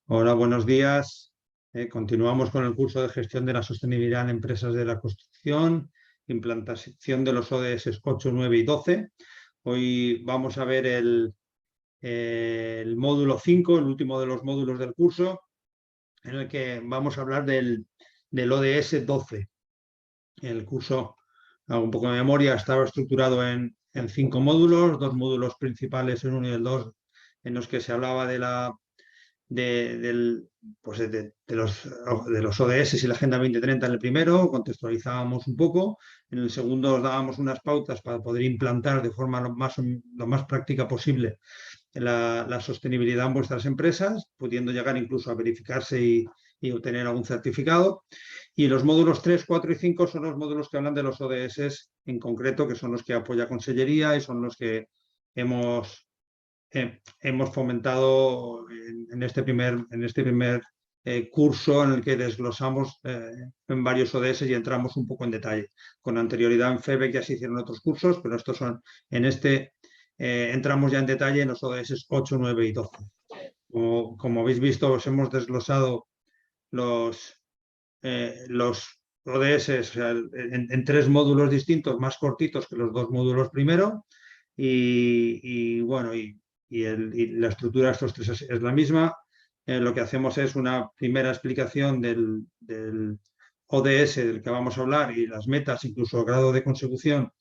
Hola, buenos días. Continuamos con el curso de gestión de la sostenibilidad en empresas de la construcción, implantación de los ODS 8, 9 y 12. Hoy vamos a ver el módulo 5, el último de los módulos del curso, en el que vamos a hablar del ODS 12. El curso, hago un poco de memoria, estaba estructurado en 5 módulos, 2 módulos principales, el 1 y el 2, en los que se hablaba pues de los ODS y la Agenda 2030 en el primero, contextualizábamos un poco. En el segundo os dábamos unas pautas para poder implantar de forma lo más práctica posible la sostenibilidad en vuestras empresas, pudiendo llegar incluso a verificarse y obtener algún certificado. Y los módulos 3, 4 y 5 son los módulos que hablan de los ODS en concreto, que son los que apoya Consellería y son los que hemos fomentado en este primer curso, en el que desglosamos en varios ODS y entramos un poco en detalle. Con anterioridad en FEBEC ya se hicieron otros cursos, pero estos son, entramos ya en detalle en los ODS 8, 9 y 12. Como habéis visto, os hemos desglosado los ODS, o sea, en 3 módulos distintos, más cortitos que los 2 módulos primero, y bueno, y la estructura de estos 3 es la misma. Lo que hacemos es una primera explicación del ODS del que vamos a hablar y las metas, incluso el grado de consecución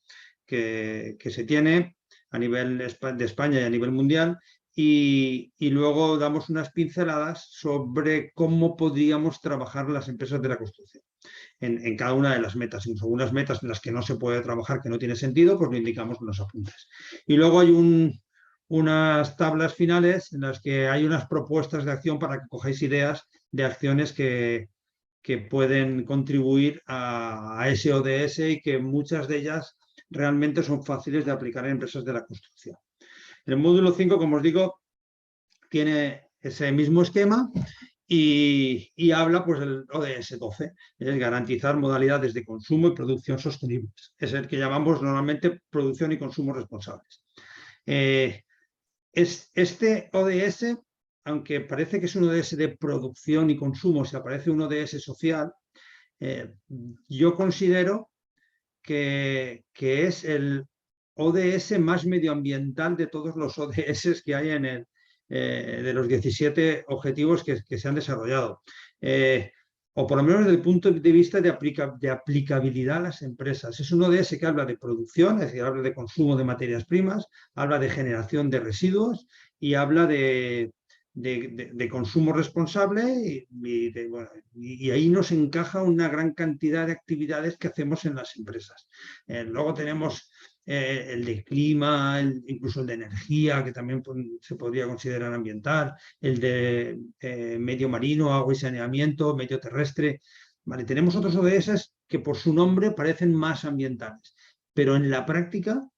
que se tiene a nivel de España y a nivel mundial. Y luego damos unas pinceladas sobre cómo podríamos trabajar las empresas de la construcción en cada una de las metas. En algunas metas en las que no se puede trabajar, que no tiene sentido, pues lo indicamos en los apuntes. Y luego hay unas tablas finales en las que hay unas propuestas de acción para que cojáis ideas de acciones que pueden contribuir a ese ODS y que muchas de ellas realmente son fáciles de aplicar en empresas de la construcción. El módulo 5, como os digo, tiene ese mismo esquema y habla pues del ODS 12, es garantizar modalidades de consumo y producción sostenibles. Es el que llamamos normalmente producción y consumo responsables. Este ODS, aunque parece que es un ODS de producción y consumo, si aparece un ODS social, yo considero que es el ODS más medioambiental de todos los ODS que hay de los 17 objetivos que se han desarrollado. O por lo menos desde el punto de vista de aplicabilidad a las empresas. Es un ODS que habla de producción, es decir, habla de consumo de materias primas, habla de generación de residuos y habla de consumo responsable y ahí nos encaja una gran cantidad de actividades que hacemos en las empresas. Luego tenemos el de clima, incluso el de energía, que también se podría considerar ambiental, el de medio marino, agua y saneamiento, medio terrestre. Vale, tenemos otros ODS que por su nombre parecen más ambientales, pero en la práctica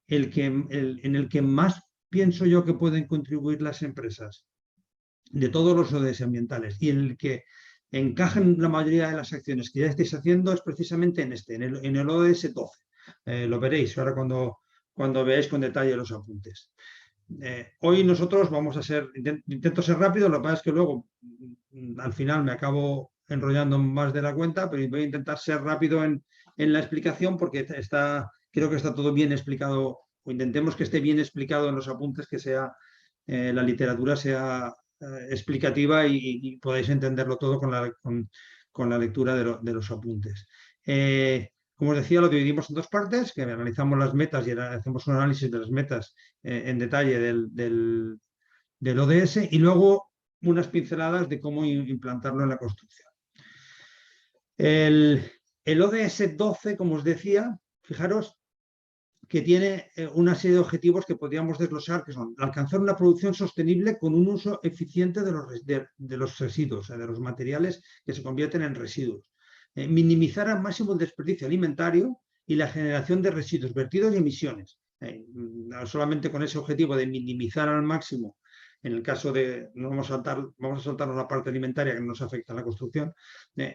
en el que más pienso yo que pueden contribuir las empresas de todos los ODS ambientales y en el que encajan la mayoría de las acciones que ya estáis haciendo es precisamente en el ODS 12. Lo veréis ahora cuando veáis con detalle los apuntes. Hoy nosotros vamos a intento ser rápido, lo que pasa es que luego al final me acabo enrollando más de la cuenta, pero voy a intentar ser rápido en la explicación porque creo que está todo bien explicado, o intentemos que esté bien explicado en los apuntes, que la literatura sea explicativa y podáis entenderlo todo con la lectura de los apuntes. Como os decía, lo dividimos en 2 partes, que analizamos las metas y hacemos un análisis de las metas en detalle del ODS y luego unas pinceladas de cómo implantarlo en la construcción. El ODS 12, como os decía, fijaros que tiene una serie de objetivos que podríamos desglosar, que son alcanzar una producción sostenible con un uso eficiente de los residuos, de los materiales que se convierten en residuos. Minimizar al máximo el desperdicio alimentario y la generación de residuos, vertidos y emisiones. Solamente con ese objetivo de minimizar al máximo, en el caso de, vamos a saltarnos la parte alimentaria que no nos afecta a la construcción,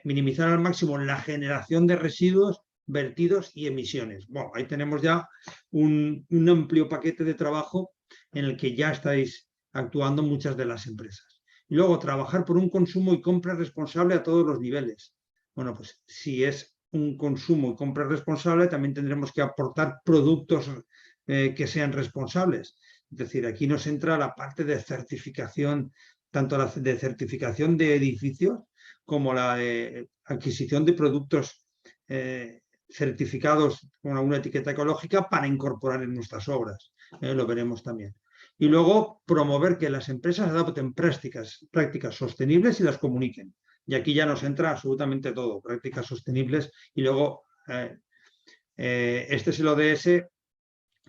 minimizar al máximo la generación de residuos, vertidos y emisiones. Bueno, ahí tenemos ya un amplio paquete de trabajo en el que ya estáis actuando muchas de las empresas. Y luego, trabajar por un consumo y compra responsable a todos los niveles. Bueno, pues si es un consumo y compra responsable, también tendremos que aportar productos que sean responsables. Es decir, aquí nos entra la parte de certificación, tanto la de certificación de edificios como la de adquisición de productos certificados con alguna etiqueta ecológica para incorporar en nuestras obras. Lo veremos también. Y luego promover que las empresas adopten prácticas sostenibles y las comuniquen. Y aquí ya nos entra absolutamente todo, prácticas sostenibles. Y luego, este es el ODS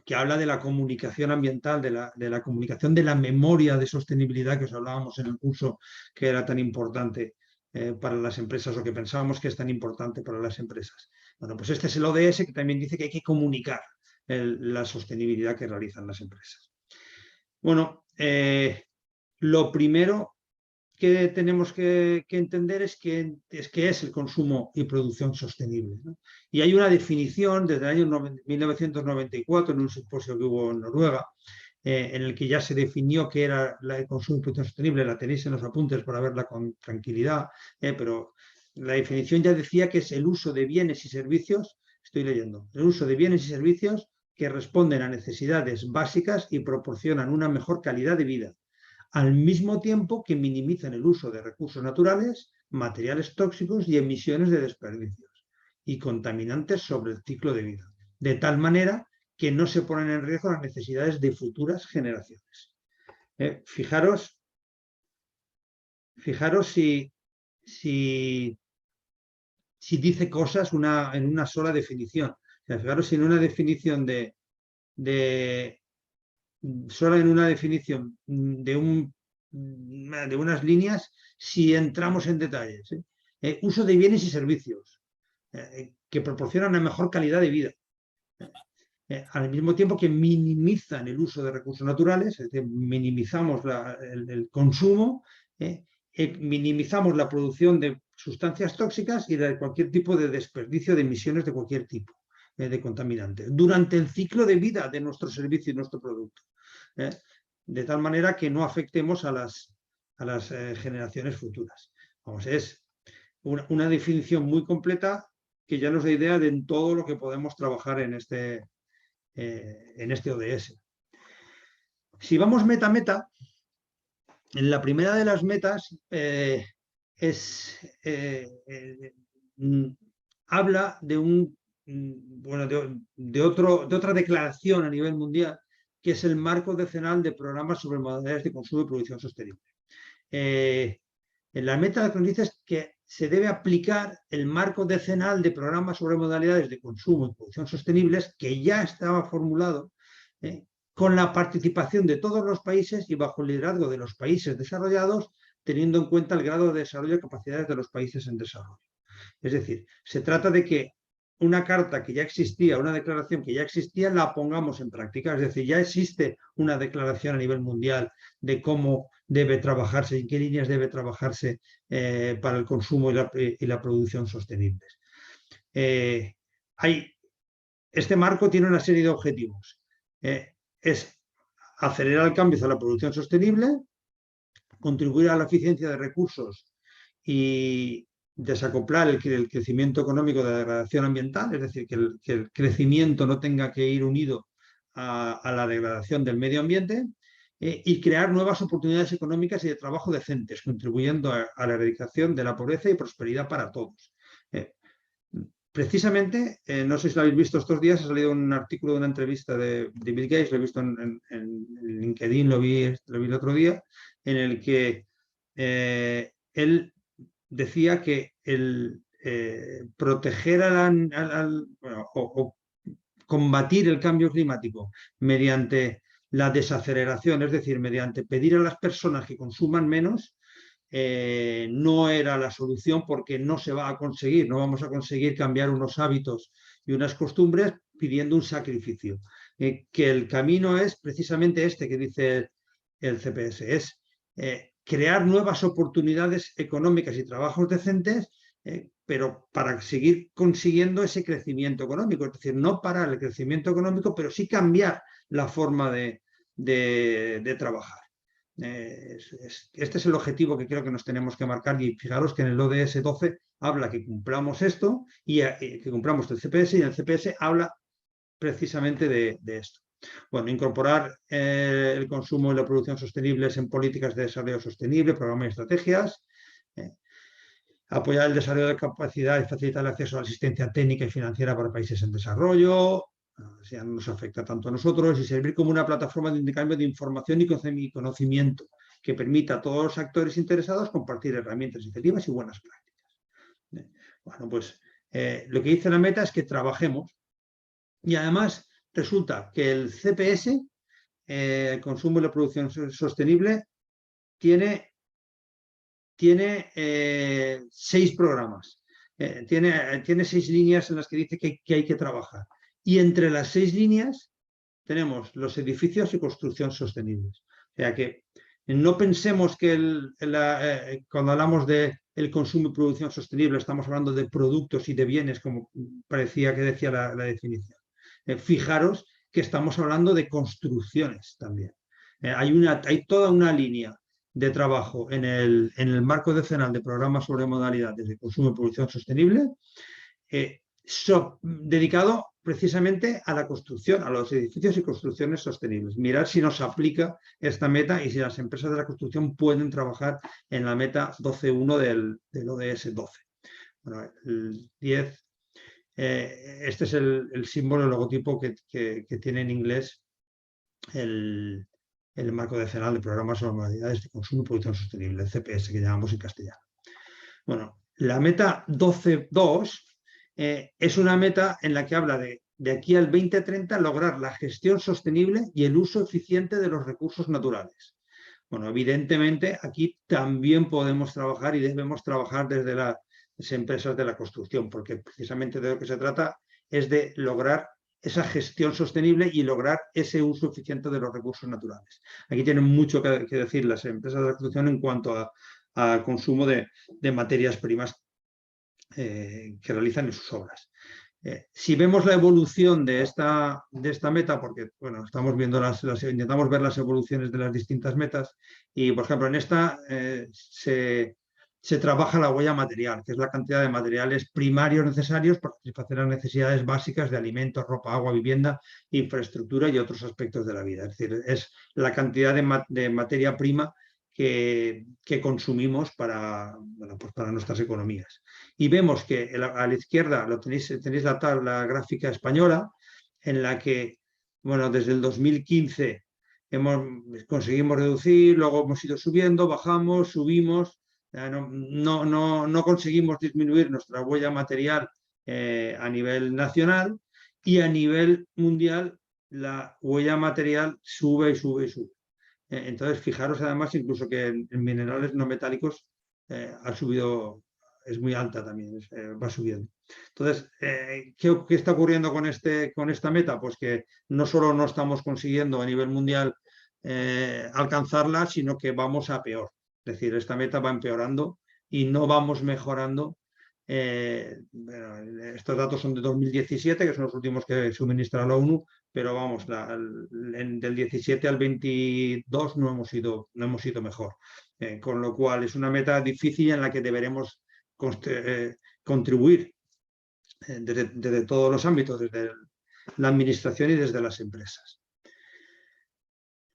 que habla de la comunicación ambiental, de la comunicación de la memoria de sostenibilidad que os hablábamos en el curso, que era tan importante para las empresas, o que pensábamos que es tan importante para las empresas. Bueno, pues este es el ODS, que también dice que hay que comunicar la sostenibilidad que realizan las empresas. Bueno, lo primero que tenemos que entender es qué es el consumo y producción sostenible, ¿no? Y hay una definición desde el año 1994, en un simposio que hubo en Noruega, en el que ya se definió qué era el consumo y producción sostenible. La tenéis en los apuntes para verla con tranquilidad, pero la definición ya decía que es el uso de bienes y servicios, estoy leyendo, el uso de bienes y servicios que responden a necesidades básicas y proporcionan una mejor calidad de vida, al mismo tiempo que minimizan el uso de recursos naturales, materiales tóxicos y emisiones de desperdicios y contaminantes sobre el ciclo de vida, de tal manera que no se ponen en riesgo las necesidades de futuras generaciones. Fijaros si dice cosas en una sola definición. O sea, fijaros en una definición solo en una definición de unas líneas, si entramos en detalles. Uso de bienes y servicios que proporcionan una mejor calidad de vida, al mismo tiempo que minimizan el uso de recursos naturales, es decir, minimizamos el consumo, minimizamos la producción de sustancias tóxicas y de cualquier tipo de desperdicio de emisiones de cualquier tipo de contaminantes durante el ciclo de vida de nuestro servicio y nuestro producto. De tal manera que no afectemos a las generaciones futuras. Vamos, es una definición muy completa que ya nos da idea de todo lo que podemos trabajar en este ODS. Si vamos meta a meta, en la primera de las metas habla de otra declaración a nivel mundial, que es el marco decenal de programas sobre modalidades de consumo y producción sostenible. En la meta lo que nos dice es que se debe aplicar el marco decenal de programas sobre modalidades de consumo y producción sostenibles, que ya estaba formulado con la participación de todos los países y bajo el liderazgo de los países desarrollados, teniendo en cuenta el grado de desarrollo y capacidades de los países en desarrollo. Es decir, se trata de que una carta que ya existía, una declaración que ya existía, la pongamos en práctica. Es decir, ya existe una declaración a nivel mundial de cómo debe trabajarse y en qué líneas debe trabajarse para el consumo y la producción sostenibles. Este marco tiene una serie de objetivos. Es acelerar el cambio hacia la producción sostenible, contribuir a la eficiencia de recursos y desacoplar el crecimiento económico de la degradación ambiental, es decir, que el crecimiento no tenga que ir unido a la degradación del medio ambiente, y crear nuevas oportunidades económicas y de trabajo decentes, contribuyendo a la erradicación de la pobreza y prosperidad para todos. Precisamente, no sé si lo habéis visto estos días, ha salido un artículo de una entrevista de Bill Gates, lo he visto en LinkedIn, lo vi el otro día, en el que él decía que el proteger o combatir el cambio climático mediante la desaceleración, es decir, mediante pedir a las personas que consuman menos, no era la solución, porque no se va a conseguir, no vamos a conseguir cambiar unos hábitos y unas costumbres pidiendo un sacrificio. Que el camino es precisamente este que dice el CPS, es crear nuevas oportunidades económicas y trabajos decentes, pero para seguir consiguiendo ese crecimiento económico, es decir, no parar el crecimiento económico, pero sí cambiar la forma de trabajar. Este es el objetivo que creo que nos tenemos que marcar, y fijaros que en el ODS 12 habla que cumplamos esto y que cumplamos el CPS, y el CPS habla precisamente de esto. Bueno, incorporar el consumo y la producción sostenibles en políticas de desarrollo sostenible, programas y estrategias, apoyar el desarrollo de capacidad y facilitar el acceso a la asistencia técnica y financiera para países en desarrollo, si ya no nos afecta tanto a nosotros, y servir como una plataforma de intercambio de información y conocimiento que permita a todos los actores interesados compartir herramientas, iniciativas y buenas prácticas. Bueno, pues lo que dice la meta es que trabajemos, y además resulta que el CPS, el consumo y la producción sostenible, tiene 6 programas, tiene 6 líneas en las que dice que hay que trabajar. Y entre las 6 líneas tenemos los edificios y construcción sostenibles. O sea que no pensemos que cuando hablamos de el consumo y producción sostenible estamos hablando de productos y de bienes, como parecía que decía la definición. Fijaros que estamos hablando de construcciones también. Hay toda una línea de trabajo en el marco decenal de programas sobre modalidades de consumo y producción sostenible, dedicado precisamente a la construcción, a los edificios y construcciones sostenibles. Mirar si nos aplica esta meta y si las empresas de la construcción pueden trabajar en la meta 12.1 del ODS 12. Bueno, el 10, este es el símbolo, el logotipo que tiene en inglés el marco decenal de programas sobre modalidades de consumo y producción sostenible, el CPS, que llamamos en castellano. Bueno, la meta 12.2 es una meta en la que habla de aquí al 2030 lograr la gestión sostenible y el uso eficiente de los recursos naturales. Bueno, evidentemente aquí también podemos trabajar y debemos trabajar desde las empresas de la construcción, porque precisamente de lo que se trata es de lograr esa gestión sostenible y lograr ese uso eficiente de los recursos naturales. Aquí tienen mucho que decir las empresas de la construcción en cuanto a consumo de materias primas que realizan en sus obras. Si vemos la evolución de esta meta, porque bueno, estamos viendo intentamos ver las evoluciones de las distintas metas, y por ejemplo en esta se trabaja la huella material, que es la cantidad de materiales primarios necesarios para satisfacer las necesidades básicas de alimentos, ropa, agua, vivienda, infraestructura y otros aspectos de la vida. Es decir, es la cantidad de materia prima que consumimos para nuestras economías. Y vemos que a la izquierda tenéis la tabla gráfica española, en la que, bueno, desde el 2015 conseguimos reducir, luego hemos ido subiendo, bajamos, subimos, no conseguimos disminuir nuestra huella material a nivel nacional, y a nivel mundial la huella material sube y sube y sube. Entonces, fijaros además incluso que en minerales no metálicos ha subido, es muy alta también, va subiendo. Entonces, ¿qué está ocurriendo con esta meta? Pues que no solo no estamos consiguiendo a nivel mundial alcanzarla, sino que vamos a peor. Es decir, esta meta va empeorando y no vamos mejorando. Estos datos son de 2017, que son los últimos que suministra la ONU, pero vamos, del 17 al 22 no hemos ido mejor. Con lo cual es una meta difícil en la que deberemos contribuir desde todos los ámbitos, desde la administración y desde las empresas.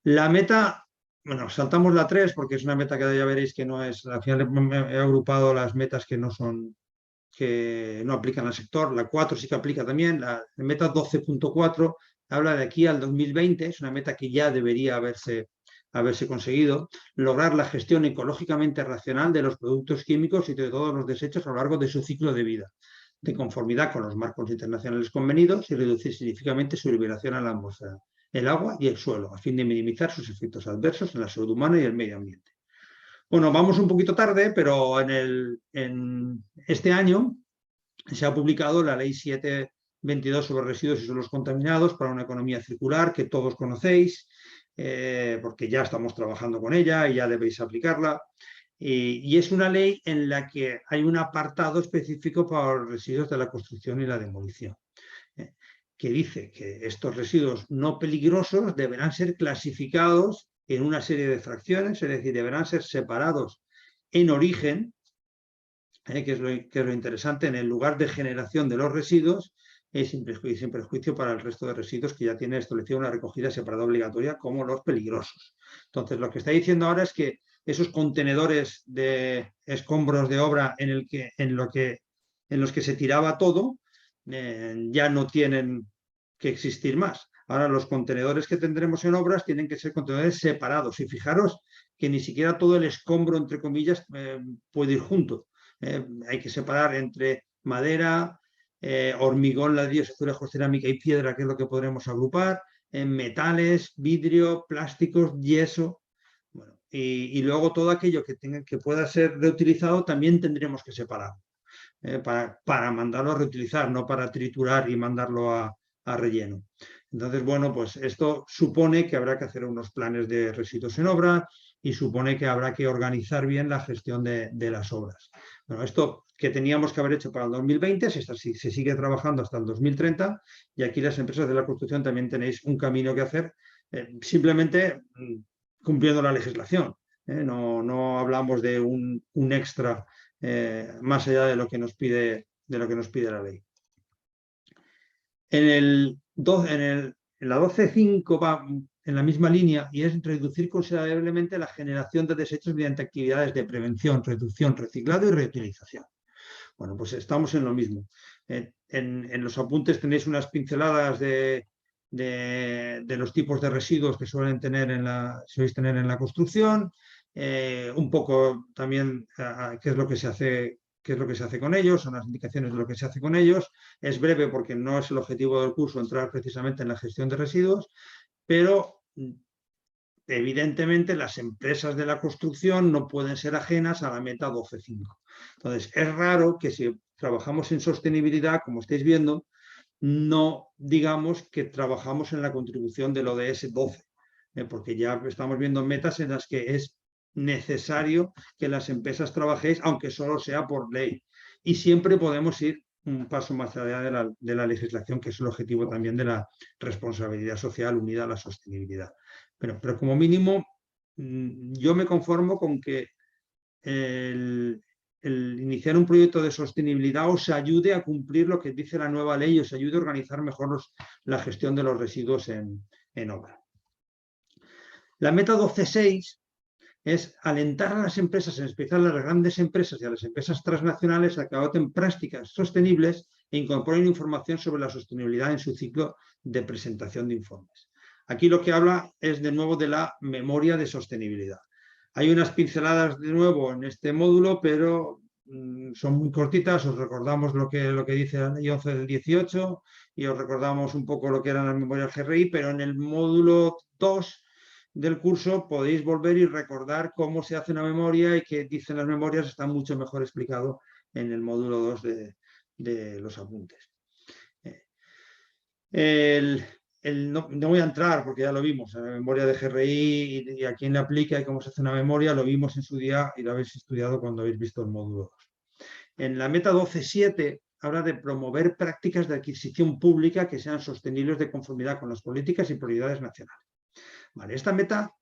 La meta, bueno, saltamos la 3 porque es una meta que ya veréis que no es, al final he agrupado las metas que no aplican al sector. La 4 sí que aplica también. La meta 12.4 habla de aquí al 2020, es una meta que ya debería haberse conseguido, lograr la gestión ecológicamente racional de los productos químicos y de todos los desechos a lo largo de su ciclo de vida, de conformidad con los marcos internacionales convenidos, y reducir significativamente su liberación a la atmósfera, el agua y el suelo, a fin de minimizar sus efectos adversos en la salud humana y el medio ambiente. Bueno, vamos un poquito tarde, pero en este año se ha publicado la Ley 722 sobre residuos y suelos contaminados para una economía circular, que todos conocéis, porque ya estamos trabajando con ella y ya debéis aplicarla. Y es una ley en la que hay un apartado específico para los residuos de la construcción y la demolición, que dice que estos residuos no peligrosos deberán ser clasificados en una serie de fracciones, es decir, deberán ser separados en origen, que es lo interesante, en el lugar de generación de los residuos, sin perjuicio para el resto de residuos que ya tiene establecida una recogida separada obligatoria, como los peligrosos. Entonces, lo que está diciendo ahora es que esos contenedores de escombros de obra en los que se tiraba todo, ya no tienen que existir más. Ahora los contenedores que tendremos en obras tienen que ser contenedores separados. Y fijaros que ni siquiera todo el escombro, entre comillas, puede ir junto. Hay que separar entre madera, hormigón, ladrillo, azulejos, cerámica y piedra, que es lo que podremos agrupar, metales, vidrio, plásticos, yeso. Bueno, y luego todo aquello que pueda ser reutilizado también tendremos que separar, para mandarlo a reutilizar, no para triturar y mandarlo a relleno. Entonces, bueno, pues esto supone que habrá que hacer unos planes de residuos en obra y supone que habrá que organizar bien la gestión de las obras. Bueno, esto que teníamos que haber hecho para el 2020 se sigue trabajando hasta el 2030 y aquí las empresas de la construcción también tenéis un camino que hacer, simplemente cumpliendo la legislación. No hablamos de un extra más allá de lo que nos pide la ley. En la 12.5 va en la misma línea y es reducir considerablemente la generación de desechos mediante actividades de prevención, reducción, reciclado y reutilización. Bueno, pues estamos en lo mismo. En los apuntes tenéis unas pinceladas de los tipos de residuos que soléis tener en la construcción, un poco también qué es lo que se hace con ellos, son las indicaciones de lo que se hace con ellos. Es breve porque no es el objetivo del curso entrar precisamente en la gestión de residuos, pero evidentemente las empresas de la construcción no pueden ser ajenas a la meta 12.5. Entonces, es raro que si trabajamos en sostenibilidad, como estáis viendo, no digamos que trabajamos en la contribución del ODS 12, porque ya estamos viendo metas en las que es necesario que las empresas trabajéis, aunque solo sea por ley. Y siempre podemos ir un paso más allá de la legislación, que es el objetivo también de la responsabilidad social unida a la sostenibilidad. Pero como mínimo, yo me conformo con que el iniciar un proyecto de sostenibilidad os ayude a cumplir lo que dice la nueva ley y os ayude a organizar mejor la gestión de los residuos en obra. La meta 12.6 es alentar a las empresas, en especial a las grandes empresas y a las empresas transnacionales, a que adopten prácticas sostenibles e incorporen información sobre la sostenibilidad en su ciclo de presentación de informes. Aquí lo que habla es de nuevo de la memoria de sostenibilidad. Hay unas pinceladas de nuevo en este módulo, pero son muy cortitas. Os recordamos lo que dice la ley 11 del 18 y os recordamos un poco lo que eran las memorias GRI, pero en el módulo 2 del curso podéis volver y recordar cómo se hace una memoria y qué dicen las memorias. Está mucho mejor explicado en el módulo 2 de los apuntes. No voy a entrar porque ya lo vimos en la memoria de GRI y a quién le aplica y cómo se hace una memoria, lo vimos en su día y lo habéis estudiado cuando habéis visto el módulo 2. En la meta 12.7 habla de promover prácticas de adquisición pública que sean sostenibles de conformidad con las políticas y prioridades nacionales. Vale, esta meta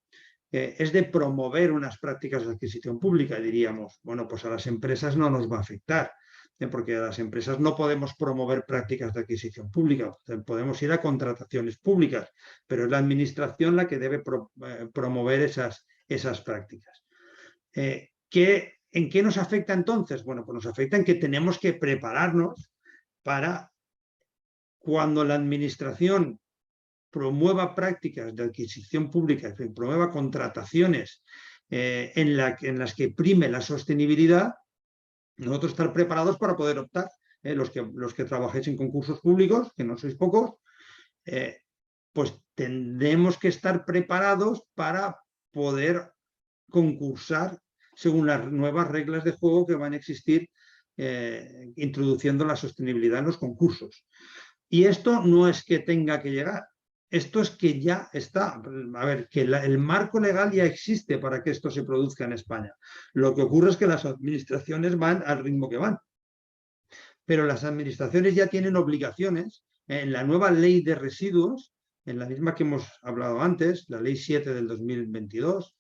es de promover unas prácticas de adquisición pública, diríamos. Bueno, pues a las empresas no nos va a afectar, porque a las empresas no podemos promover prácticas de adquisición pública, podemos ir a contrataciones públicas, pero es la administración la que debe promover esas prácticas. ¿En qué nos afecta entonces? Bueno, pues nos afecta en que tenemos que prepararnos para cuando la administración promueva prácticas de adquisición pública, que promueva contrataciones en las que prime la sostenibilidad, nosotros estar preparados para poder optar. Los que trabajéis en concursos públicos, que no sois pocos, pues tendremos que estar preparados para poder concursar según las nuevas reglas de juego que van a existir, introduciendo la sostenibilidad en los concursos. Y esto no es que tenga que llegar, esto es que ya está. A ver, que el marco legal ya existe para que esto se produzca en España. Lo que ocurre es que las administraciones van al ritmo que van. Pero las administraciones ya tienen obligaciones en la nueva ley de residuos, en la misma que hemos hablado antes, la Ley 7 del 2022,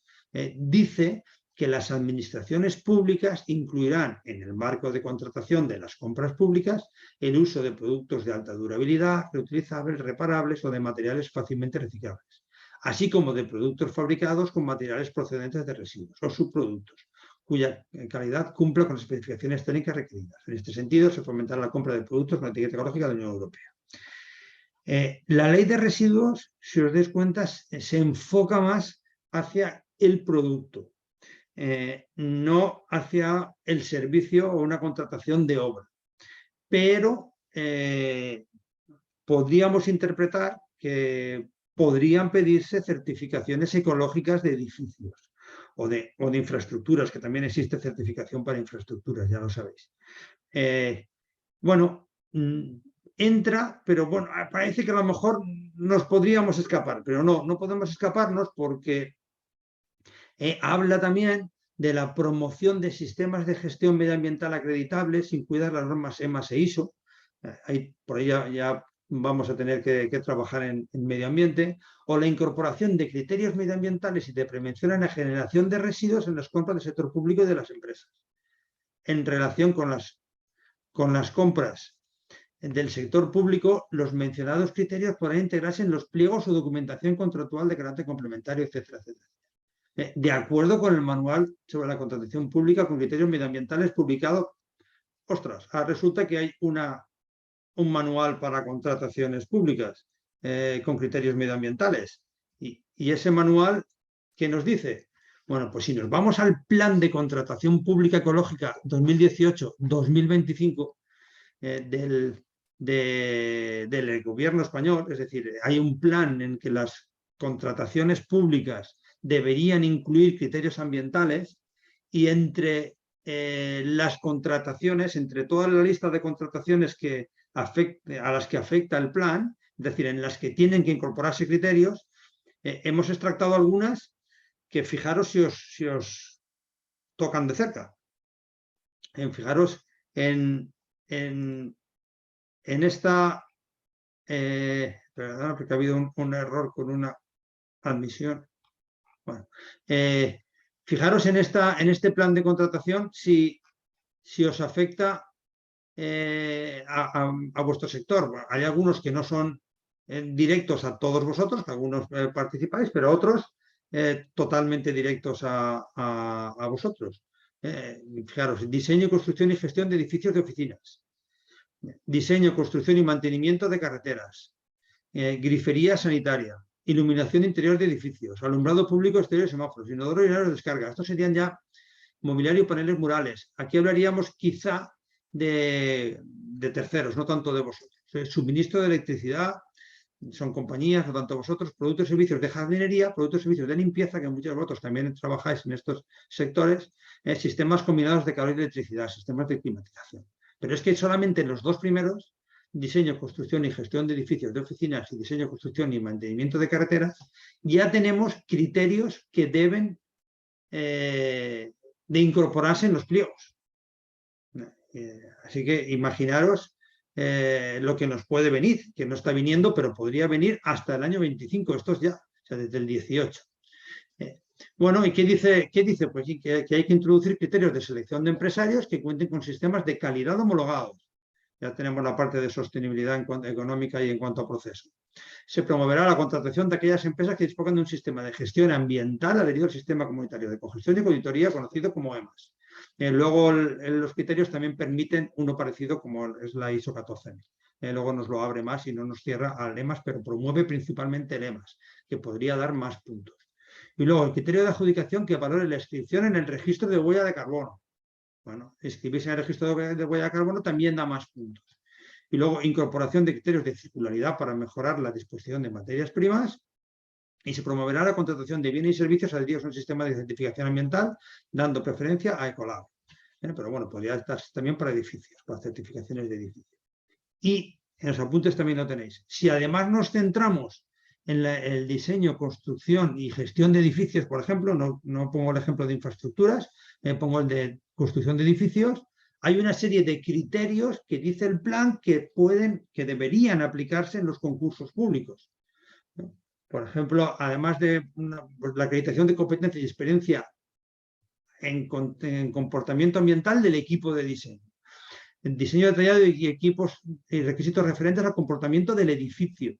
dice que las administraciones públicas incluirán en el marco de contratación de las compras públicas el uso de productos de alta durabilidad, reutilizables, reparables o de materiales fácilmente reciclables, así como de productos fabricados con materiales procedentes de residuos o subproductos, cuya calidad cumpla con las especificaciones técnicas requeridas. En este sentido, se fomentará la compra de productos con etiqueta ecológica de la Unión Europea. La ley de residuos, si os dais cuenta, se enfoca más hacia el producto, no hacia el servicio o una contratación de obra. Pero podríamos interpretar que podrían pedirse certificaciones ecológicas de edificios o de infraestructuras, que también existe certificación para infraestructuras, ya lo sabéis. Bueno, entra, pero bueno, parece que a lo mejor nos podríamos escapar, pero no podemos escaparnos porque habla también de la promoción de sistemas de gestión medioambiental acreditables sin cuidar las normas EMAS e ISO. Por ahí ya vamos a tener que trabajar en medio ambiente, o la incorporación de criterios medioambientales y de prevención en la generación de residuos en las compras del sector público y de las empresas. En relación con las compras del sector público, los mencionados criterios podrán integrarse en los pliegos o documentación contractual de carácter complementario, etcétera, etcétera. De acuerdo con el manual sobre la contratación pública con criterios medioambientales publicado. Ostras, resulta que hay un manual para contrataciones públicas con criterios medioambientales. Y ese manual, ¿qué nos dice? Bueno, pues si nos vamos al Plan de Contratación Pública Ecológica 2018-2025 del gobierno español, es decir, hay un plan en que las contrataciones públicas deberían incluir criterios ambientales, y entre las contrataciones, entre toda la lista de contrataciones a las que afecta el plan, es decir, en las que tienen que incorporarse criterios, hemos extractado algunas que fijaros si os tocan de cerca. Fijaros en esta, perdón, porque ha habido un error con una admisión. Bueno, fijaros en este plan de contratación si os afecta a vuestro sector. Bueno, hay algunos que no son directos a todos vosotros, que algunos participáis, pero otros totalmente directos a vosotros. Fijaros, diseño, construcción y gestión de edificios de oficinas. Diseño, construcción y mantenimiento de carreteras. Grifería sanitaria. Iluminación interior de edificios. Alumbrado público exterior de semáforos. Inodoro y áreas de descarga. Estos serían ya mobiliario y paneles murales. Aquí hablaríamos quizá de terceros, no tanto de vosotros. Suministro de electricidad, son compañías, no tanto vosotros. Productos y servicios de jardinería, productos y servicios de limpieza, que muchos de vosotros también trabajáis en estos sectores. Sistemas combinados de calor y electricidad, sistemas de climatización. Pero es que solamente en los dos primeros, diseño, construcción y gestión de edificios de oficinas y diseño, construcción y mantenimiento de carreteras, ya tenemos criterios que deben de incorporarse en los pliegos. Así que imaginaros lo que nos puede venir, que no está viniendo, pero podría venir hasta el año 25, estos ya, o sea, desde el 18. Bueno, ¿y qué dice? Pues que hay que introducir criterios de selección de empresarios que cuenten con sistemas de calidad homologados. Ya tenemos la parte de sostenibilidad en cuanto a económica y en cuanto a proceso. Se promoverá la contratación de aquellas empresas que dispongan de un sistema de gestión ambiental adherido al sistema comunitario de cogestión y auditoría conocido como EMAS. Luego los criterios también permiten uno parecido como es la ISO 14000. Luego nos lo abre más y no nos cierra al EMAS, pero promueve principalmente el EMAS, que podría dar más puntos. Y luego el criterio de adjudicación que valore la inscripción en el registro de huella de carbono. Bueno, inscribirse en el registro de huella de carbono también da más puntos. Y luego incorporación de criterios de circularidad para mejorar la disposición de materias primas. Y se promoverá la contratación de bienes y servicios adheridos a un sistema de certificación ambiental, dando preferencia a Ecolab. Pero bueno, podría estar también para edificios, para certificaciones de edificios. Y en los apuntes también lo tenéis. Si además nos centramos en el diseño, construcción y gestión de edificios, por ejemplo, no pongo el ejemplo de infraestructuras, pongo el de construcción de edificios, hay una serie de criterios que dice el plan que deberían aplicarse en los concursos públicos. Por ejemplo, además de pues, la acreditación de competencia y experiencia en comportamiento ambiental del equipo de diseño. El diseño detallado y equipos y requisitos referentes al comportamiento del edificio.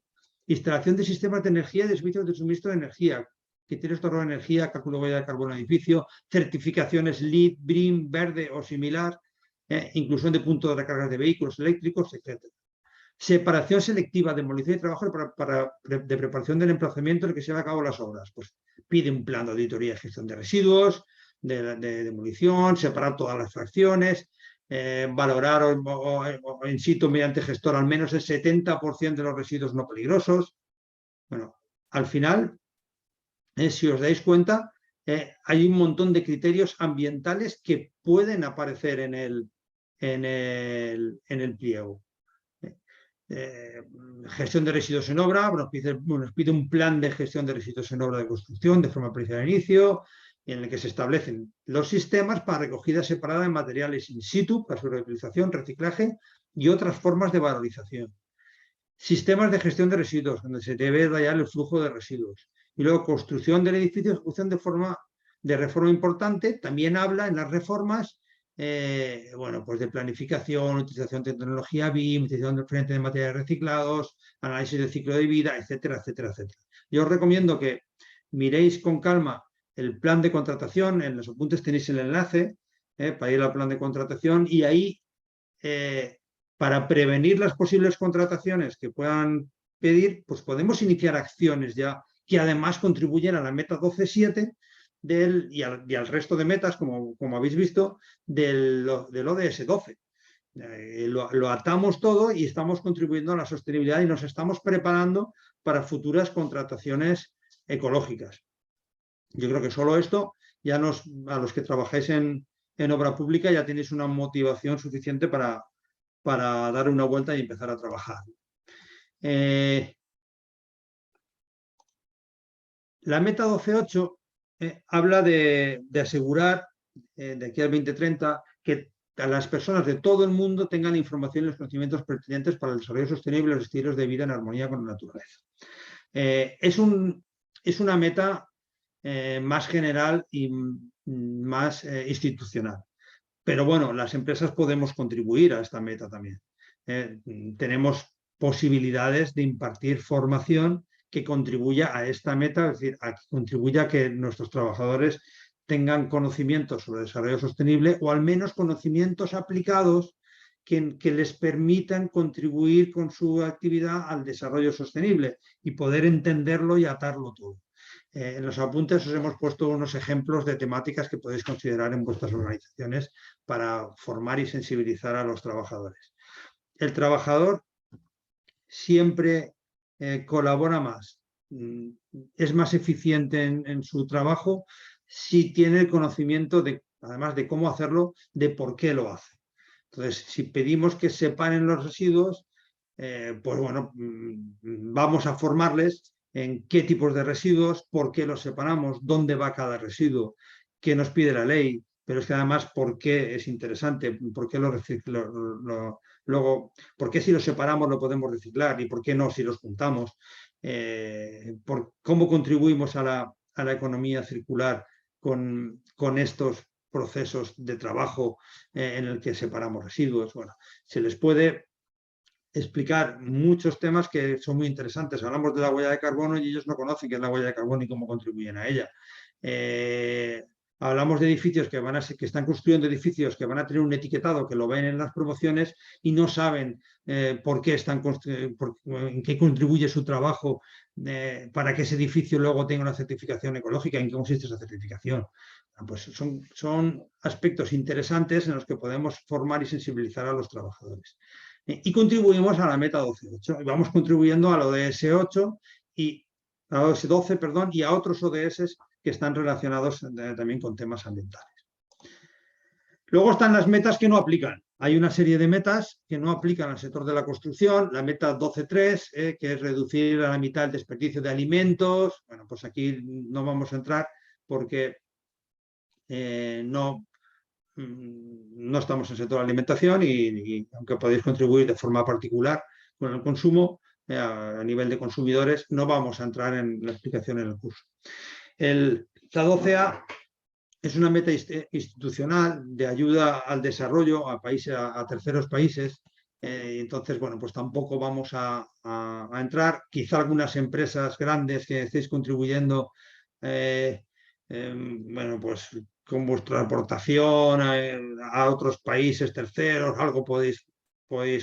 Instalación de sistemas de energía y de servicios de suministro de energía. Criterios de ahorro de energía, cálculo de huella de carbono en edificio, certificaciones LEED, BREEAM, verde o similar, inclusión de puntos de recarga de vehículos eléctricos, etc. Separación selectiva, demolición y trabajo de preparación del emplazamiento en el que se llevan a cabo las obras. Pues pide un plan de auditoría y gestión de residuos, de demolición, separar todas las fracciones, valorar o in situ mediante gestor al menos el 70% de los residuos no peligrosos. Bueno, al final, si os dais cuenta, hay un montón de criterios ambientales que pueden aparecer en el pliego. Gestión de residuos en obra, nos pide un plan de gestión de residuos en obra de construcción de forma precisa al inicio, en el que se establecen los sistemas para recogida separada de materiales in situ, para su reutilización, reciclaje y otras formas de valorización. Sistemas de gestión de residuos, donde se debe detallar el flujo de residuos. Y luego construcción del edificio, ejecución de reforma importante, también habla en las reformas bueno, pues de planificación, utilización de tecnología BIM, utilización de materiales reciclados, análisis del ciclo de vida, etcétera, etcétera, etcétera. Yo os recomiendo que miréis con calma el plan de contratación, en los apuntes tenéis el enlace para ir al plan de contratación y ahí, para prevenir las posibles contrataciones que puedan pedir, pues podemos iniciar acciones ya que además contribuyen a la meta 12.7 y al resto de metas, como habéis visto, del ODS 12. Lo atamos todo y estamos contribuyendo a la sostenibilidad y nos estamos preparando para futuras contrataciones ecológicas. Yo creo que solo esto, ya a los que trabajáis en obra pública, ya tenéis una motivación suficiente para dar una vuelta y empezar a trabajar. La meta 12.8 habla de asegurar de aquí al 2030 que a las personas de todo el mundo tengan la información y los conocimientos pertinentes para el desarrollo sostenible y los estilos de vida en armonía con la naturaleza. Es una meta más general y más institucional. Pero bueno, las empresas podemos contribuir a esta meta también. Tenemos posibilidades de impartir formación que contribuya a esta meta, es decir, que contribuya a que nuestros trabajadores tengan conocimientos sobre desarrollo sostenible o al menos conocimientos aplicados que les permitan contribuir con su actividad al desarrollo sostenible y poder entenderlo y atarlo todo. En los apuntes os hemos puesto unos ejemplos de temáticas que podéis considerar en vuestras organizaciones para formar y sensibilizar a los trabajadores. El trabajador siempre colabora más, es más eficiente en su trabajo si tiene el conocimiento, además de cómo hacerlo, de por qué lo hace. Entonces, si pedimos que separen los residuos, pues bueno, vamos a formarles en qué tipos de residuos, por qué los separamos, dónde va cada residuo, qué nos pide la ley, pero es que además por qué es interesante, por qué luego, por qué si los separamos lo podemos reciclar y por qué no si los juntamos, por cómo contribuimos a la economía circular con estos procesos de trabajo en el que separamos residuos. Bueno, se les puede explicar muchos temas que son muy interesantes. Hablamos de la huella de carbono y ellos no conocen qué es la huella de carbono y cómo contribuyen a ella. Hablamos de edificios que están construyendo edificios que van a tener un etiquetado que lo ven en las promociones y no saben por qué en qué contribuye su trabajo para que ese edificio luego tenga una certificación ecológica, en qué consiste esa certificación. Pues son aspectos interesantes en los que podemos formar y sensibilizar a los trabajadores. Y contribuimos a la meta 12.8. Y vamos contribuyendo a la ODS 8 y a la ODS 12, perdón, y a otros ODS que están relacionados también con temas ambientales. Luego están las metas que no aplican. Hay una serie de metas que no aplican al sector de la construcción. La meta 12.3, que es reducir a la mitad el desperdicio de alimentos. Bueno, pues aquí no vamos a entrar porque no estamos en el sector de la alimentación y aunque podéis contribuir de forma particular con el consumo, a nivel de consumidores. No vamos a entrar en la explicación en el curso. La 12A es una meta institucional de ayuda al desarrollo a terceros países. Entonces, bueno, pues tampoco vamos a entrar. Quizá algunas empresas grandes que estéis contribuyendo, bueno, pues con vuestra aportación a otros países terceros, algo podéis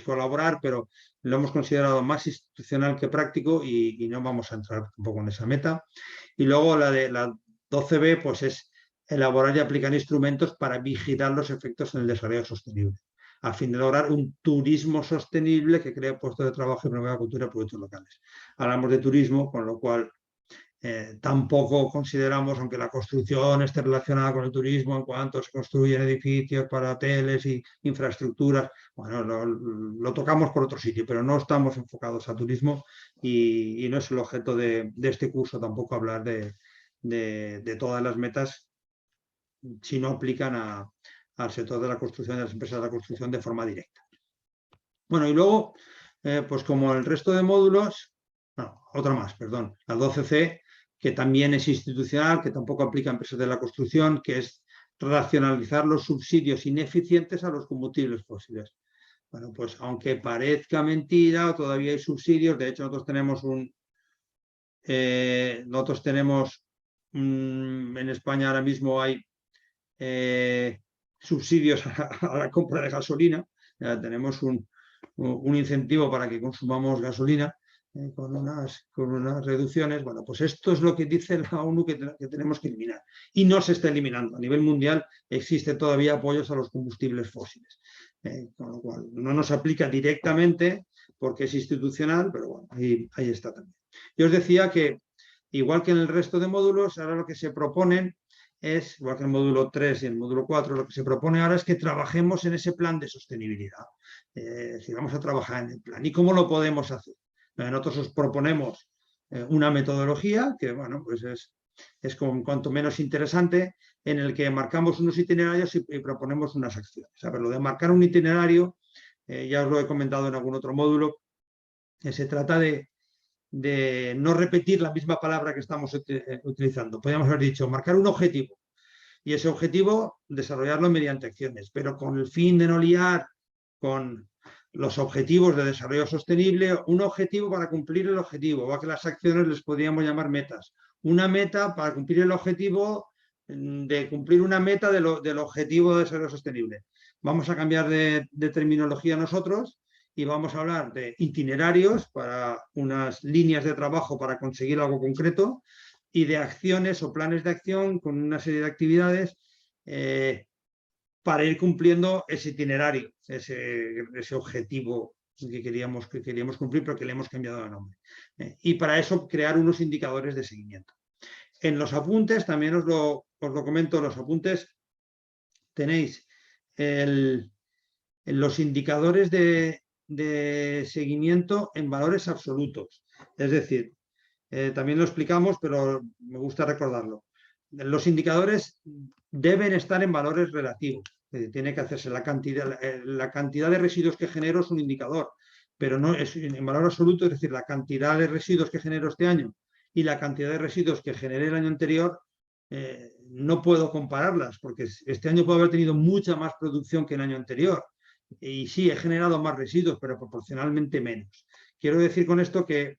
colaborar, pero lo hemos considerado más institucional que práctico y no vamos a entrar tampoco en esa meta. Y luego la de la 12B, pues es elaborar y aplicar instrumentos para vigilar los efectos en el desarrollo sostenible, a fin de lograr un turismo sostenible que cree puestos de trabajo y promueva cultura y productos locales. Hablamos de turismo, con lo cual tampoco consideramos, aunque la construcción esté relacionada con el turismo en cuanto se construyen edificios para hoteles y infraestructuras, bueno, lo tocamos por otro sitio, pero no estamos enfocados a turismo y no es el objeto de este curso tampoco hablar de todas las metas si no aplican al sector de la construcción, de las empresas de la construcción de forma directa. Bueno, y luego, pues como el resto de módulos, no, otra más, perdón, la 12C, que también es institucional, que tampoco aplica a empresas de la construcción, que es racionalizar los subsidios ineficientes a los combustibles fósiles. Bueno, pues aunque parezca mentira, todavía hay subsidios. De hecho, nosotros tenemos en España ahora mismo hay subsidios a la compra de gasolina. Tenemos un incentivo para que consumamos gasolina con unas reducciones. Bueno, pues esto es lo que dice la ONU que tenemos que eliminar. Y no se está eliminando. A nivel mundial existen todavía apoyos a los combustibles fósiles. Con lo cual, no nos aplica directamente porque es institucional, pero bueno, ahí está también. Yo os decía que, igual que en el resto de módulos, ahora lo que se proponen es, igual que el módulo 3 y el módulo 4, lo que se propone ahora es que trabajemos en ese plan de sostenibilidad. Si vamos a trabajar en el plan. ¿Y cómo lo podemos hacer? Nosotros os proponemos una metodología que, bueno, pues es cuanto menos interesante, en el que marcamos unos itinerarios y proponemos unas acciones. A ver, lo de marcar un itinerario, ya os lo he comentado en algún otro módulo, se trata de no repetir la misma palabra que estamos utilizando. Podríamos haber dicho, marcar un objetivo y ese objetivo desarrollarlo mediante acciones, pero con el fin de no liar con los objetivos de desarrollo sostenible, un objetivo para cumplir el objetivo, o a que las acciones les podríamos llamar metas. Una meta para cumplir el objetivo de cumplir una meta del objetivo de desarrollo sostenible. Vamos a cambiar de terminología nosotros y vamos a hablar de itinerarios para unas líneas de trabajo para conseguir algo concreto y de acciones o planes de acción con una serie de actividades para ir cumpliendo ese itinerario, ese objetivo que queríamos cumplir, pero que le hemos cambiado de nombre. Y para eso crear unos indicadores de seguimiento. En los apuntes, también os lo comento, en los apuntes tenéis los indicadores de seguimiento en valores absolutos. Es decir, también lo explicamos, pero me gusta recordarlo. Los indicadores deben estar en valores relativos. Tiene que hacerse la cantidad de residuos que genero es un indicador, pero no es en valor absoluto, es decir, la cantidad de residuos que genero este año y la cantidad de residuos que generé el año anterior, no puedo compararlas, porque este año puedo haber tenido mucha más producción que el año anterior. Y sí, he generado más residuos, pero proporcionalmente menos. Quiero decir con esto que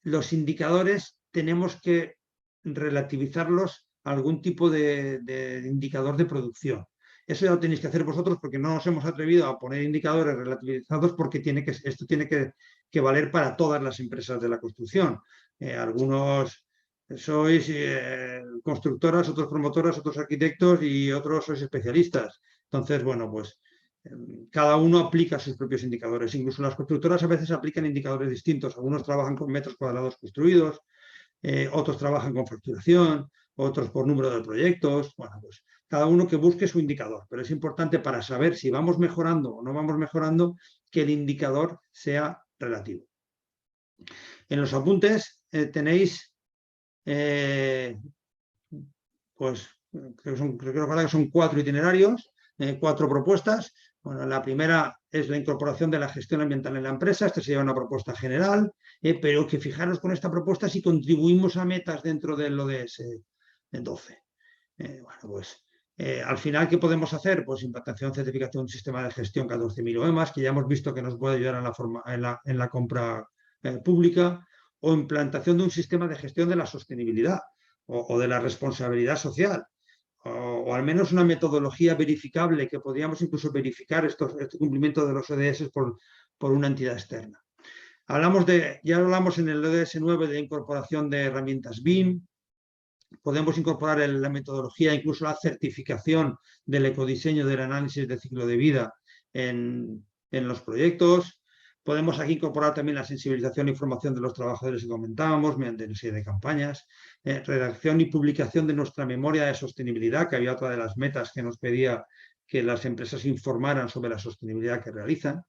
los indicadores tenemos que relativizarlos a algún tipo de indicador de producción. Eso ya lo tenéis que hacer vosotros porque no nos hemos atrevido a poner indicadores relativizados porque esto tiene que valer para todas las empresas de la construcción. Algunos sois constructoras, otros promotoras, otros arquitectos y otros sois especialistas. Entonces, bueno, pues cada uno aplica sus propios indicadores. Incluso las constructoras a veces aplican indicadores distintos. Algunos trabajan con metros cuadrados construidos, otros trabajan con facturación, otros por número de proyectos. Bueno, pues cada uno que busque su indicador. Pero es importante para saber si vamos mejorando o no vamos mejorando que el indicador sea relativo. En los apuntes tenéis, pues creo que son 4 itinerarios. 4 propuestas. Bueno, la primera es la incorporación de la gestión ambiental en la empresa. Esta sería una propuesta general, pero que fijaros con esta propuesta si contribuimos a metas dentro del ODS 12. Bueno, pues al final, ¿qué podemos hacer? Pues implantación, certificación de un sistema de gestión 14.000 OEMAS, que ya hemos visto que nos puede ayudar en la compra pública, o implantación de un sistema de gestión de la sostenibilidad o de la responsabilidad social, o al menos una metodología verificable que podríamos incluso verificar este cumplimiento de los ODS por una entidad externa. Ya hablamos en el ODS 9 de incorporación de herramientas BIM. Podemos incorporar la metodología, incluso la certificación del ecodiseño del análisis de ciclo de vida en los proyectos. Podemos aquí incorporar también la sensibilización e información de los trabajadores que comentábamos mediante una serie de campañas. Redacción y publicación de nuestra memoria de sostenibilidad, que había otra de las metas que nos pedía que las empresas informaran sobre la sostenibilidad que realizan.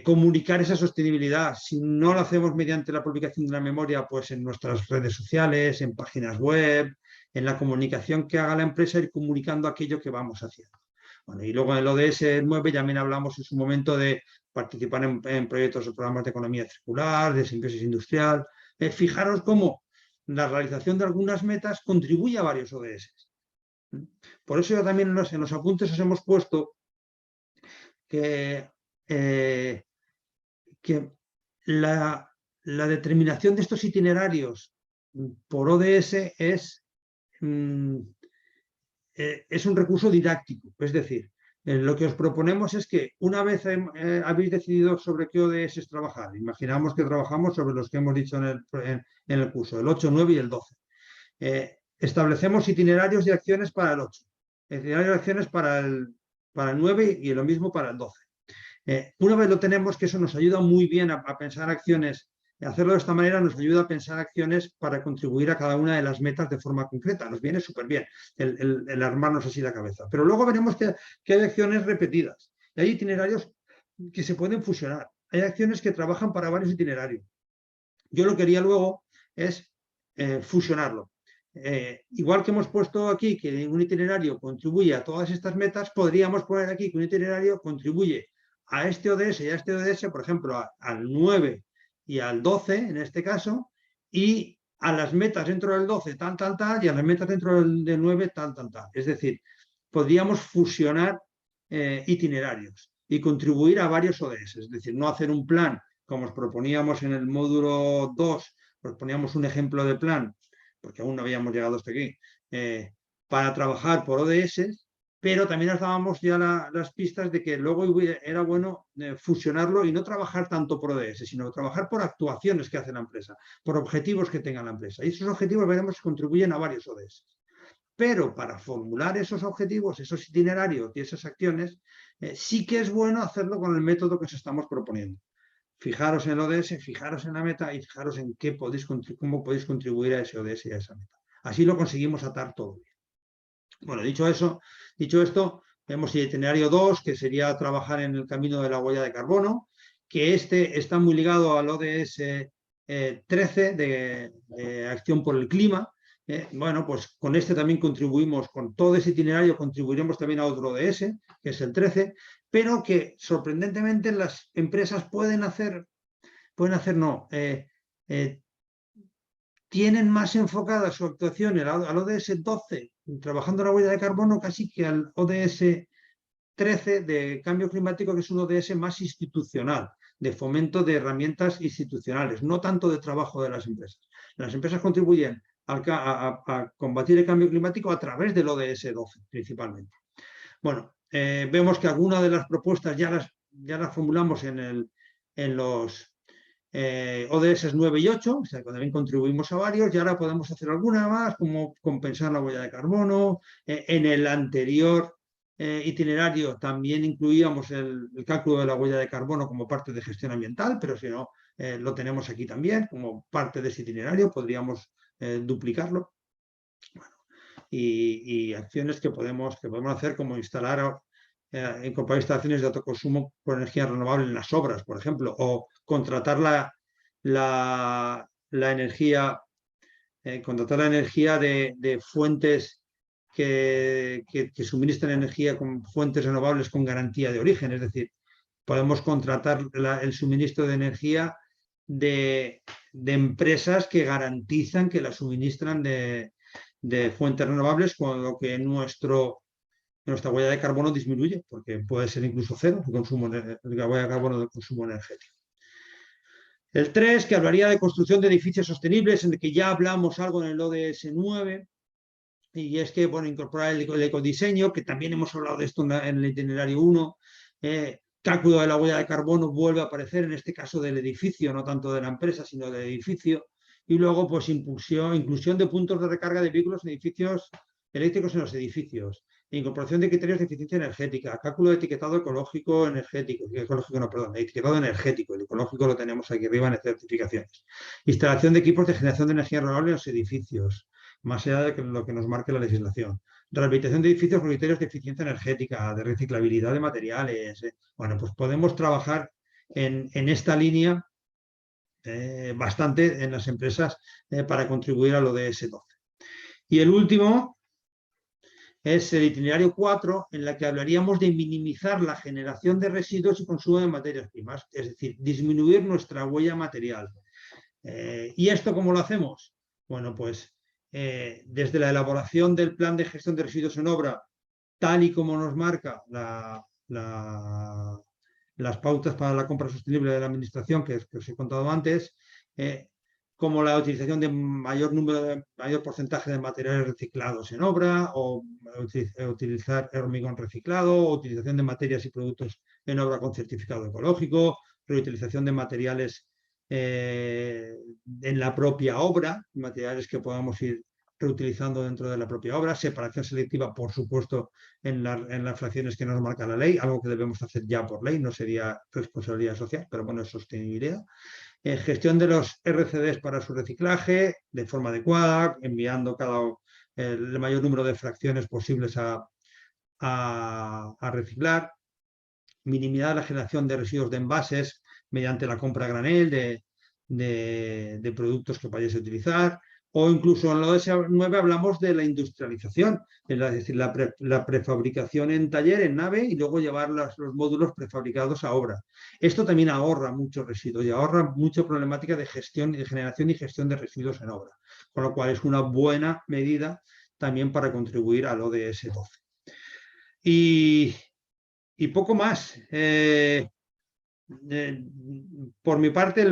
Comunicar esa sostenibilidad, si no lo hacemos mediante la publicación de la memoria, pues en nuestras redes sociales, en páginas web, en la comunicación que haga la empresa, ir comunicando aquello que vamos haciendo. Bueno, y luego en el ODS 9 también hablamos en su momento de participar en proyectos o programas de economía circular, de simbiosis industrial. Fijaros cómo la realización de algunas metas contribuye a varios ODS. Por eso yo también en los apuntes os hemos puesto que la determinación de estos itinerarios por ODS es un recurso didáctico. Es decir, lo que os proponemos es que una vez habéis decidido sobre qué ODS trabajar, imaginamos que trabajamos sobre los que hemos dicho en el curso, el 8, 9 y el 12. Establecemos itinerarios y acciones para el 8, itinerarios y acciones para el 9 y lo mismo para el 12. Una vez lo tenemos, que eso nos ayuda muy bien a pensar acciones, hacerlo de esta manera nos ayuda a pensar acciones para contribuir a cada una de las metas de forma concreta. Nos viene súper bien el armarnos así la cabeza. Pero luego veremos que hay acciones repetidas y hay itinerarios que se pueden fusionar. Hay acciones que trabajan para varios itinerarios. Yo lo que haría luego es fusionarlo. Igual que hemos puesto aquí que un itinerario contribuye a todas estas metas, podríamos poner aquí que un itinerario contribuye a este ODS y a este ODS, por ejemplo, al 9 y al 12 en este caso, y a las metas dentro del 12 tal, y a las metas dentro del 9 tal. Es decir, podríamos fusionar itinerarios y contribuir a varios ODS, es decir, no hacer un plan como os proponíamos en el módulo 2, proponíamos un ejemplo de plan, porque aún no habíamos llegado hasta aquí, para trabajar por ODS, pero también nos dábamos ya las pistas de que luego era bueno fusionarlo y no trabajar tanto por ODS, sino trabajar por actuaciones que hace la empresa, por objetivos que tenga la empresa. Y esos objetivos veremos que contribuyen a varios ODS. Pero para formular esos objetivos, esos itinerarios y esas acciones, sí que es bueno hacerlo con el método que os estamos proponiendo. Fijaros en el ODS, fijaros en la meta y fijaros en cómo podéis contribuir a ese ODS y a esa meta. Así lo conseguimos atar todo bien. Bueno, dicho esto, vemos el itinerario 2, que sería trabajar en el camino de la huella de carbono, que está muy ligado al ODS 13 de acción por el clima. Bueno, pues con este también contribuimos, con todo ese itinerario contribuiremos también a otro ODS, que es el 13, pero que sorprendentemente las empresas tienen más enfocada su actuación al ODS 12, trabajando la huella de carbono, casi que al ODS 13 de cambio climático, que es un ODS más institucional, de fomento de herramientas institucionales, no tanto de trabajo de las empresas. Las empresas contribuyen a combatir el cambio climático a través del ODS 12, principalmente. Bueno, vemos que algunas de las propuestas ya las formulamos en los ODS 9 y 8, o sea, que también contribuimos a varios, y ahora podemos hacer alguna más, como compensar la huella de carbono. En el anterior itinerario también incluíamos el cálculo de la huella de carbono como parte de gestión ambiental, pero si no, lo tenemos aquí también como parte de ese itinerario, podríamos duplicarlo. Bueno, y acciones que podemos hacer, como incorporar instalaciones de autoconsumo por energía renovable en las obras, por ejemplo, o contratar la energía de fuentes que suministran energía con fuentes renovables con garantía de origen. Es decir, podemos contratar el suministro de energía de empresas que garantizan que la suministran de fuentes renovables, con lo que nuestra huella de carbono disminuye, porque puede ser incluso cero la huella de carbono del consumo energético. El 3, que hablaría de construcción de edificios sostenibles, en el que ya hablamos algo en el ODS 9, y es que, bueno, incorporar el ecodiseño, que también hemos hablado de esto en el itinerario 1, cálculo de la huella de carbono vuelve a aparecer, en este caso del edificio, no tanto de la empresa, sino del edificio, y luego, pues, inclusión de puntos de recarga de vehículos en edificios eléctricos en los edificios, incorporación de criterios de eficiencia energética, cálculo de etiquetado ecológico energético, etiquetado energético, el ecológico lo tenemos aquí arriba en certificaciones, instalación de equipos de generación de energía renovable en los edificios, más allá de lo que nos marque la legislación, rehabilitación de edificios con criterios de eficiencia energética, de reciclabilidad de materiales. Bueno, pues podemos trabajar en esta línea bastante en las empresas para contribuir a lo de ODS 12. Y el último es el itinerario 4, en la que hablaríamos de minimizar la generación de residuos y consumo de materias primas, es decir, disminuir nuestra huella material. ¿Y esto cómo lo hacemos? Bueno, pues desde la elaboración del plan de gestión de residuos en obra, tal y como nos marca las pautas para la compra sostenible de la Administración, que os he contado antes, como la utilización de mayor porcentaje de materiales reciclados en obra, o utilizar hormigón reciclado, o utilización de materias y productos en obra con certificado ecológico, reutilización de materiales en la propia obra, materiales que podamos ir reutilizando dentro de la propia obra, separación selectiva, por supuesto, en las fracciones que nos marca la ley, algo que debemos hacer ya por ley, no sería responsabilidad social, pero bueno, es sostenibilidad. Gestión de los RCDs para su reciclaje de forma adecuada, enviando el mayor número de fracciones posibles a reciclar, minimizar la generación de residuos de envases mediante la compra a granel de productos que vayáis a utilizar, o incluso en lo de 9 hablamos de la industrialización, es decir, la prefabricación en taller, en nave, y luego llevar los módulos prefabricados a obra. Esto también ahorra mucho residuos y ahorra mucha problemática de gestión, de generación y gestión de residuos en obra, con lo cual es una buena medida también para contribuir al ODS 12. Y poco más. Por mi parte,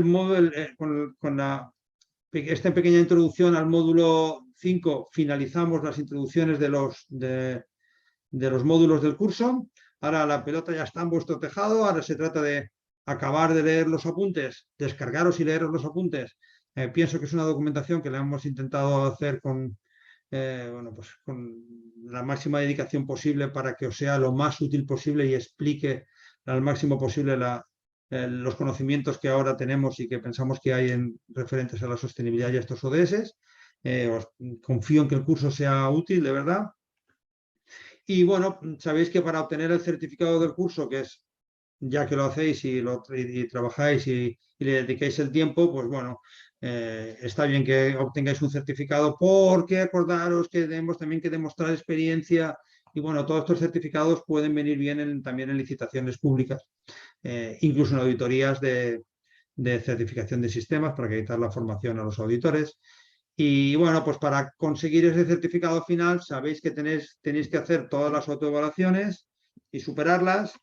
esta pequeña introducción al módulo 5, finalizamos las introducciones de los módulos del curso. Ahora la pelota ya está en vuestro tejado, ahora se trata de acabar de leer los apuntes, descargaros y leeros los apuntes. Pienso que es una documentación que la hemos intentado hacer con la máxima dedicación posible para que os sea lo más útil posible y explique al máximo posible los conocimientos que ahora tenemos y que pensamos que hay referentes a la sostenibilidad y a estos ODS. Confío en que el curso sea útil, de verdad. Y bueno, sabéis que para obtener el certificado del curso, que es ya que lo hacéis y trabajáis y le dedicáis el tiempo, pues bueno, está bien que obtengáis un certificado, porque acordaros que tenemos también que demostrar experiencia, y bueno, todos estos certificados pueden venir bien también en licitaciones públicas, incluso en auditorías de certificación de sistemas para acreditar la formación a los auditores. Y bueno, pues para conseguir ese certificado final, sabéis que tenéis que hacer todas las autoevaluaciones y superarlas.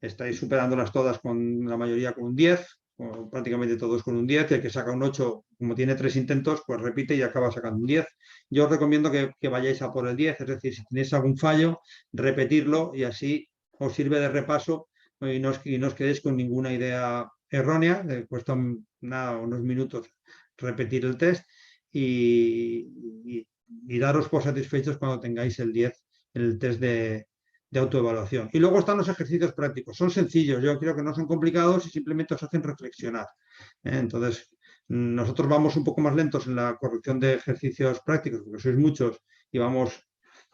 Estáis superándolas todas, con la mayoría con un 10, o prácticamente todos con un 10, y el que saca un 8, como tiene 3 intentos, pues repite y acaba sacando un 10. Yo os recomiendo que vayáis a por el 10, es decir, si tenéis algún fallo, repetirlo, y así os sirve de repaso y no os quedéis con ninguna idea errónea. Cuesta nada, unos minutos repetir el test y daros por satisfechos cuando tengáis el 10 en el test de autoevaluación. Y luego están los ejercicios prácticos. Son sencillos, yo creo que no son complicados y simplemente os hacen reflexionar. Entonces, nosotros vamos un poco más lentos en la corrección de ejercicios prácticos, porque sois muchos, y vamos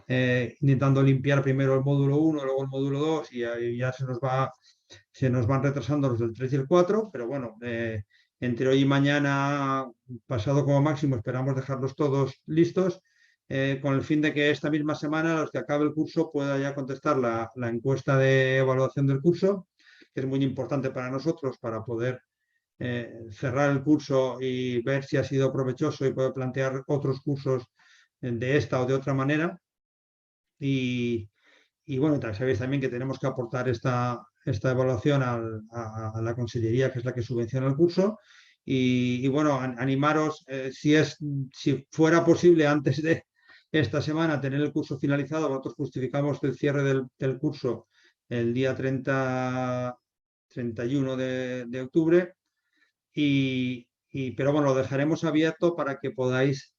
intentando limpiar primero el módulo 1, luego el módulo 2, y ahí ya se nos van retrasando los del 3 y el 4, pero bueno, entre hoy y mañana, pasado como máximo, esperamos dejarlos todos listos. con el fin de que esta misma semana, a los que acabe el curso, pueda ya contestar la encuesta de evaluación del curso, que es muy importante para nosotros para poder cerrar el curso y ver si ha sido provechoso y poder plantear otros cursos de esta o de otra manera. Y bueno, sabéis también que tenemos que aportar esta evaluación a la consellería, que es la que subvenciona el curso. Y bueno, animaros, si fuera posible antes de esta semana tener el curso finalizado, nosotros justificamos el cierre del curso el día 31 de octubre. Pero bueno, lo dejaremos abierto para que podáis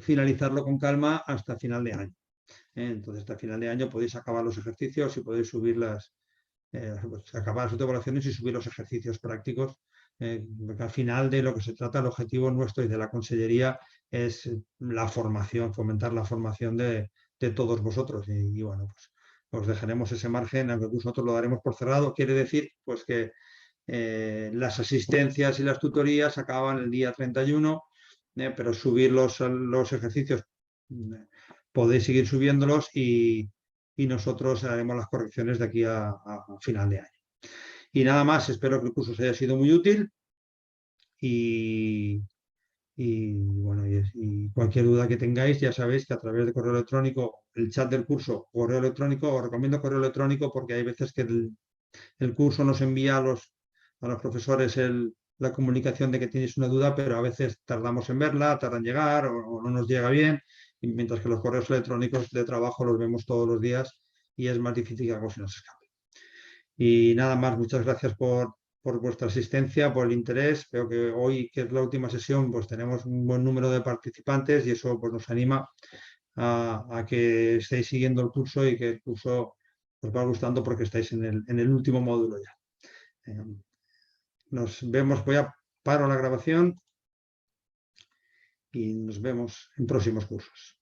finalizarlo con calma hasta final de año. Entonces, hasta final de año podéis acabar los ejercicios y podéis subir acabar las evaluaciones y subir los ejercicios prácticos. Porque al final de lo que se trata, el objetivo nuestro y de la consellería es la formación, fomentar la formación de todos vosotros. Y bueno, pues os dejaremos ese margen, aunque nosotros lo daremos por cerrado. Quiere decir pues que las asistencias y las tutorías acaban el día 31, pero subir los ejercicios podéis seguir subiéndolos y nosotros haremos las correcciones de aquí a final de año. Y nada más, espero que el curso os haya sido muy útil bueno, y cualquier duda que tengáis, ya sabéis que a través de correo electrónico, el chat del curso, correo electrónico, os recomiendo correo electrónico porque hay veces que el curso nos envía a los profesores la comunicación de que tenéis una duda, pero a veces tardamos en verla, tarda en llegar o no nos llega bien, y mientras que los correos electrónicos de trabajo los vemos todos los días y es más difícil que algo se nos escape. Y nada más, muchas gracias por vuestra asistencia, por el interés. Veo que hoy, que es la última sesión, pues tenemos un buen número de participantes y eso pues, nos anima a que estéis siguiendo el curso y que el curso os va gustando porque estáis en el último módulo ya. Nos vemos, paro la grabación y nos vemos en próximos cursos.